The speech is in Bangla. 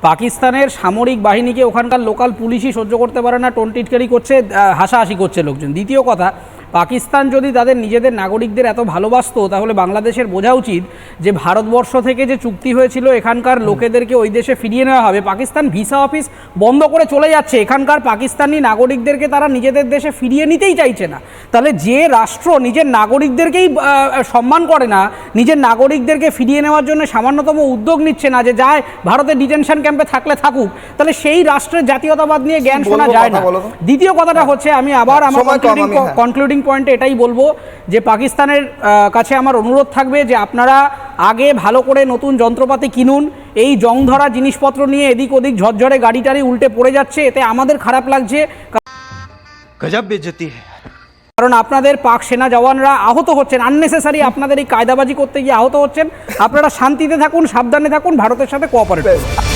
পাকিস্তানের সামরিক বাহিনীকে ওখানকার লোকাল পুলিশই সহ্য করতে পারে না, টোনটিটকারি করছে, হাসাহাসি করছে লোকজন। দ্বিতীয় কথা, পাকিস্তান যদি তাদের নিজেদের নাগরিকদের এত ভালোবাসতো তাহলে বাংলাদেশের বোঝা উচিত যে ভারতবর্ষ থেকে যে চুক্তি হয়েছিল এখানকার লোকেদেরকে ওই দেশে ফিরিয়ে নেওয়া হবে, পাকিস্তান ভিসা অফিস বন্ধ করে চলে যাচ্ছে, এখানকার পাকিস্তানি নাগরিকদেরকে তারা নিজেদের দেশে ফিরিয়ে নিতেই চাইছে না। তাহলে যে রাষ্ট্র নিজের নাগরিকদেরকেই সম্মান করে না, নিজের নাগরিকদেরকে ফিরিয়ে নেওয়ার জন্য সামান্যতম উদ্যোগ নিচ্ছে না, যে যায় ভারতের ডিটেনশন ক্যাম্পে থাকলে থাকুক, তাহলে সেই রাষ্ট্রের জাতীয়তাবাদ নিয়ে জ্ঞান শোনা যায় না। দ্বিতীয় কথাটা হচ্ছে, আমি আবার আমার কনক্লুডিং পয়েন্টে এটাই বলবো যে পাকিস্তানের কাছে আমার অনুরোধ থাকবে যে আপনারা আগে ভালো করে নতুন যন্ত্রপাতি কিনুন। এই জং ধরা জিনিসপত্র নিয়ে এদিক ওদিক ঝরঝরে গাড়ি টাড়ি উল্টে পড়ে যাচ্ছে, এতে আমাদের খারাপ লাগছে, গজব বেইজ্জতি। কারণ আপনাদের পাক সেনা জওয়ানরা আহত হচ্ছেন, আননেসেসারি আপনাদের এই কায়দাবাজি করতে গিয়ে আহত হচ্ছেন। আপনারা শান্তিতে থাকুন, সাবধানে থাকুন, ভারতের সাথে কোঅপারেট করুন।